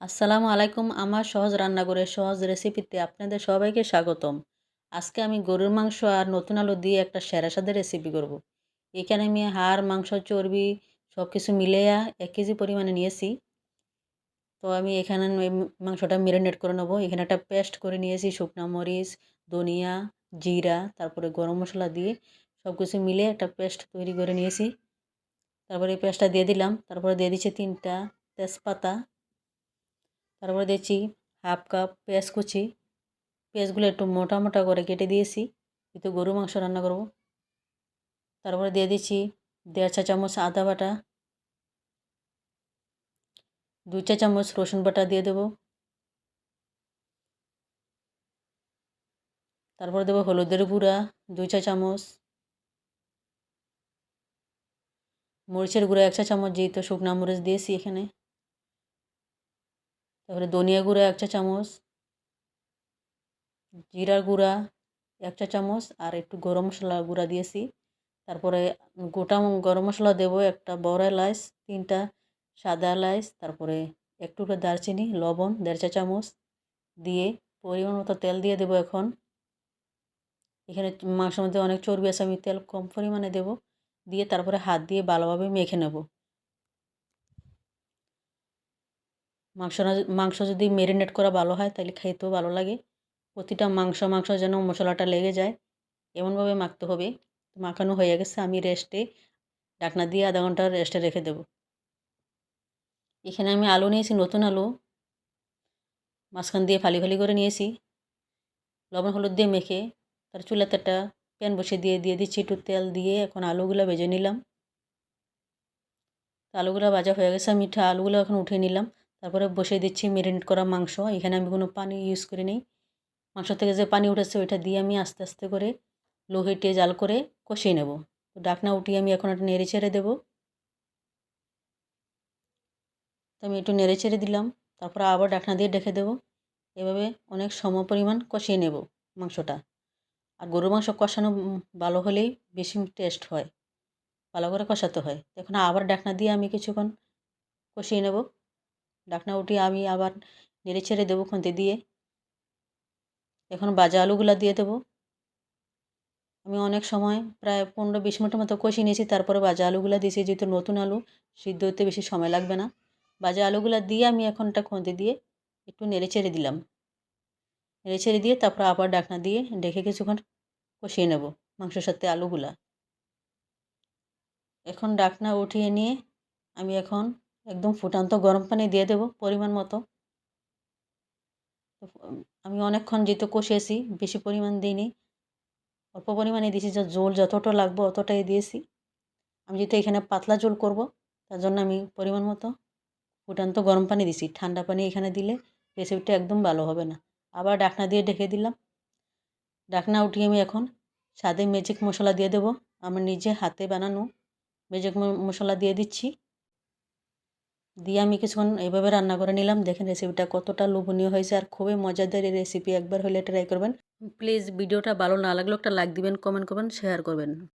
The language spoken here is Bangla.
আসসালামু আলাইকুম। আমার সহজ রান্নাঘরের সহজ রেসিপিতে আপনাদের সবাইকে স্বাগতম। আজকে আমি গরুর মাংস আর নতুন আলু দিয়ে একটা সেরা স্বাদের রেসিপি করব। এখানে আমি হাড়, মাংস, চর্বি সব কিছু মিলিয়ে 1 কেজি পরিমাণে নিয়েছি। তো আমি এখানে মাংসটা মেরিনেট করে নেব। এখানে একটা পেস্ট করে নিয়েছি, শুকনা মরিচ, ধনিয়া, জিরা, তারপরে গরম মশলা দিয়ে সব কিছু মিলিয়ে একটা পেস্ট তৈরি করে নিয়েছি। তারপরে এই পেস্টটা দিয়ে দিলাম। তারপরে দিয়ে দিচ্ছি 3টা তেজপাতা। তারপরে দিচ্ছি হাফ কাপ পেঁয়াজ কুচি। পেঁয়াজগুলো একটু মোটা মোটা করে কেটে দিয়েছি, কিন্তু গরু মাংস রান্না করব। তারপরে দিয়ে দিচ্ছি 1.5 চা চামচ আদা বাটা, 2 চা চামচ রসুন বাটা দিয়ে দেবো। তারপরে দেবো হলুদের গুঁড়া 2 চা চামচ, মরিচের গুঁড়া 1 চা চামচ, যেহেতু শুকনা মরিচ দিয়েছি এখানে। তারপরে ধনিয়া গুঁড়া 1 চা চামচ, জিরার গুঁড়া 1 চা চামচ, আর একটু গরম মশলা গুঁড়া দিয়েছি। তারপরে গোটা গরম মশলা দেবো, একটা বড় এলাচ, 3টা সাদা এলাচ, তারপরে একটু দারচিনি, লবণ 1.5 চা চামচ দিয়ে পরিমাণ মতো তেল দিয়ে দেবো। এখানে মাংসের মধ্যে অনেক চর্বি আছে, আমি তেল কম পরিমাণে দেবো। দিয়ে তারপরে হাত দিয়ে ভালোভাবে মেখে নেব। মাংস যদি ম্যারিনেট করা ভালো হয় তাহলে খেতেও ভালো লাগে। প্রতিটা মাংস যেন মশলাটা লেগে যায় এমনভাবে মাখতে হবে। মাখানো হয়ে গেছে, আমি ঢাকনা দিয়ে আধা ঘন্টা রেস্টে রেখে দেবো। এখানে আমি আলু নিয়েছি, নতুন আলু, মাঝখান দিয়ে ফালি ফালি করে নিয়েছি। লবণ হলুদ দিয়ে মেখে তার চুলাতে একটা প্যান বসিয়ে দিয়ে দিচ্ছি একটু তেল দিয়ে। এখন আলুগুলো ভেজে নিলাম। আলুগুলো ভাজা হয়ে গেছে, আমি আলুগুলো এখন উঠিয়ে নিলাম। তারপরে বসিয়ে দিচ্ছি ম্যারিনেট করা মাংস। এখানে আমি কোনো পানি ইউজ করি নিই। মাংস থেকে যে পানি উঠেছে ওইটা দিয়ে আমি আস্তে আস্তে করে লো হিটে জাল করে কষিয়ে নেব। তো ঢাকনা উঠিয়ে আমি এখন একটা নেড়ে ছেড়ে দেবো। তো আমি একটু নেড়ে ছেড়ে দিলাম, তারপরে আবার ঢাকনা দিয়ে ঢেকে দেবো। এভাবে অনেক সম পরিমাণ কষিয়ে নেব মাংসটা। আর গরুর মাংস কষানো ভালো হলেই বেশি টেস্ট হয়, ভালো করে কষাতে হয়। এখন আবার ঢাকনা দিয়ে আমি কিছুক্ষণ কষিয়ে নেব। ঢাকনা উঠিয়ে আমি আবার নেড়ে ছেড়ে দেবো খুন্তি দিয়ে। এখন ভাজা আলুগুলো দিয়ে দেবো। আমি অনেক সময় প্রায় 15-20 মিনিটের মতো কষিয়ে নিয়েছি, তারপরে ভাজা আলুগুলো দিয়েছি, যেহেতু নতুন আলু সিদ্ধ হতে বেশি সময় লাগবে না। ভাজা আলুগুলো দিয়ে আমি এখন একটা খুন্তি দিয়ে একটু নেড়ে ছেড়ে দিলাম। নেড়ে ছেড়ে দিয়ে তারপর আবার ঢাকনা দিয়ে ঢেকে কিছুক্ষণ কষিয়ে নেব মাংসের সাথে আলুগুলা। এখন ঢাকনা উঠিয়ে নিয়ে আমি এখন একদম ফুটান্ত গরম পানি দিয়ে দেবো পরিমাণ মতো। আমি অনেকক্ষণ যেহেতু কষিয়েছি, বেশি পরিমাণ দিইনি, অল্প পরিমাণে দিয়েছি। যা ঝোল যতটা লাগবে অতটাই দিয়েছি। আমি যেহেতু এখানে পাতলা ঝোল করব, তার জন্য আমি পরিমাণ মতো ফুটান্ত গরম পানি দিছি। ঠান্ডা পানি এখানে দিলে রেসিপিটা একদম ভালো হবে না। আবার ঢাকনা দিয়ে ঢেকে দিলাম। ঢাকনা উঠিয়ে আমি এখন স্বাদে ম্যাজিক মশলা দিয়ে দেবো। আমার নিজে হাতে বানানো ম্যাজিক মশলা দিয়ে দিচ্ছি। দিয়ে আমি কিছুক্ষণ এইভাবে রান্না করে নিলাম। দেখেন রেসিপিটা কতটা লোভনীয় হয়েছে আর খুবই মজাদার এই রেসিপি। একবার হলে ট্রাই করবেন। প্লিজ ভিডিওটা ভালো না লাগলেও একটা লাইক দিবেন, কমেন্ট করবেন, শেয়ার করবেন।